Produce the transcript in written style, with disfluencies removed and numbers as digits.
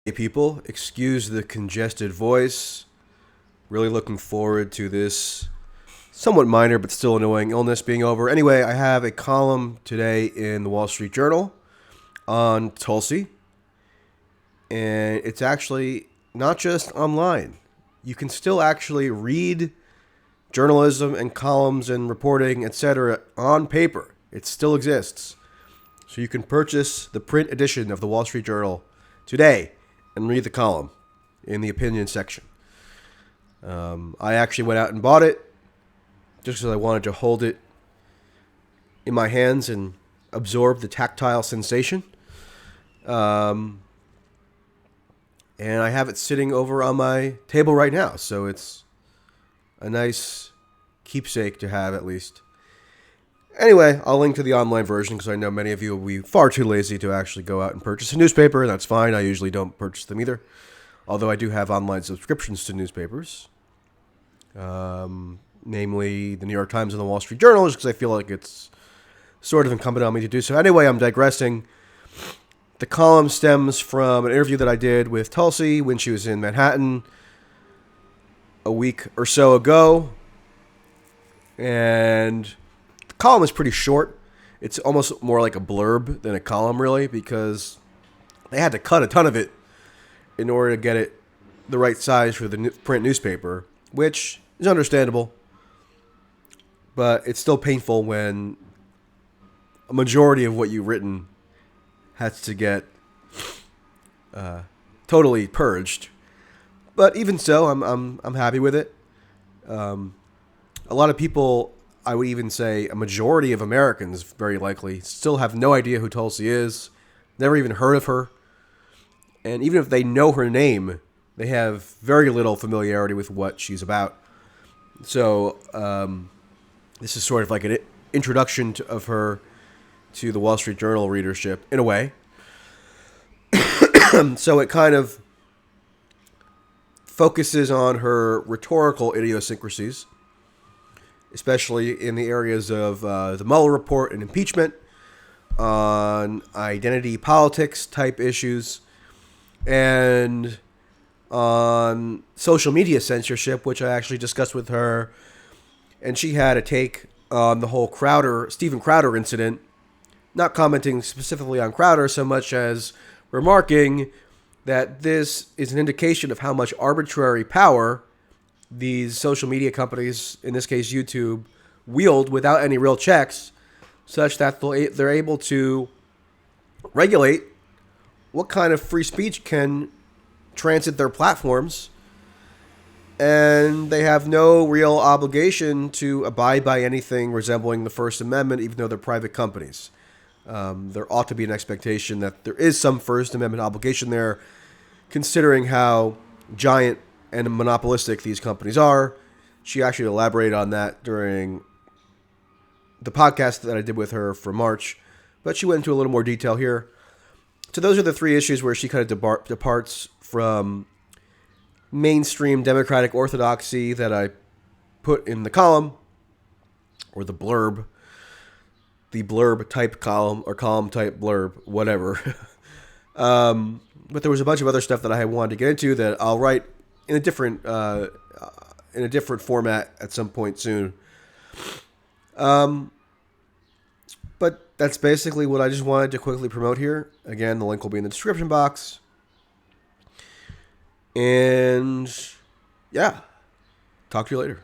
Hey people, excuse the congested voice. Really looking forward to this somewhat minor but still annoying illness being over. Anyway, I have a column today in the Wall Street Journal on Tulsi, and it's actually not just online. You can still actually read journalism and columns and reporting, etc., on paper. It still exists. So you can purchase the print edition of the Wall Street Journal today and read the column in the opinion section. I actually went out and bought it just because I wanted to hold it in my hands and absorb the tactile sensation. And I have it sitting over on my table right now, so it's a nice keepsake to have at least. Anyway, I'll link to the online version because I know many of you will be far too lazy to actually go out and purchase a newspaper, and that's fine. I usually don't purchase them either, although I do have online subscriptions to newspapers, namely the New York Times and the Wall Street Journal, just because I feel like it's sort of incumbent on me to do so. Anyway, I'm digressing. The column stems from an interview that I did with Tulsi when she was in Manhattan a week or so ago, and the column is pretty short. It's almost more like a blurb than a column, really, because they had to cut a ton of it in order to get it the right size for the print newspaper, which is understandable. But it's still painful when a majority of what you've written has to get totally purged. But even so, I'm happy with it. A lot of people, I would even say a majority of Americans, very likely, still have no idea who Tulsi is, never even heard of her. And even if they know her name, they have very little familiarity with what she's about. So this is sort of like an introduction of her to the Wall Street Journal readership, in a way. So it kind of focuses on her rhetorical idiosyncrasies, especially in the areas of the Mueller report and impeachment, on identity politics type issues, and on social media censorship, which I actually discussed with her. And she had a take on the whole Stephen Crowder incident, not commenting specifically on Crowder so much as remarking that this is an indication of how much arbitrary power these social media companies, in this case YouTube, wield without any real checks, such that they're able to regulate what kind of free speech can transit their platforms, and they have no real obligation to abide by anything resembling the First Amendment, even though they're private companies. There ought to be an expectation that there is some First Amendment obligation there, considering how giant and monopolistic these companies are. She actually elaborated on that during the podcast that I did with her for March, but she went into a little more detail here. So those are the three issues where she kind of departs from mainstream democratic orthodoxy that I put in the column, or the blurb type column, or column type blurb, whatever. But there was a bunch of other stuff that I wanted to get into that I'll write in a different format at some point soon. But that's basically what I just wanted to quickly promote here. Again, the link will be in the description box. And yeah, talk to you later.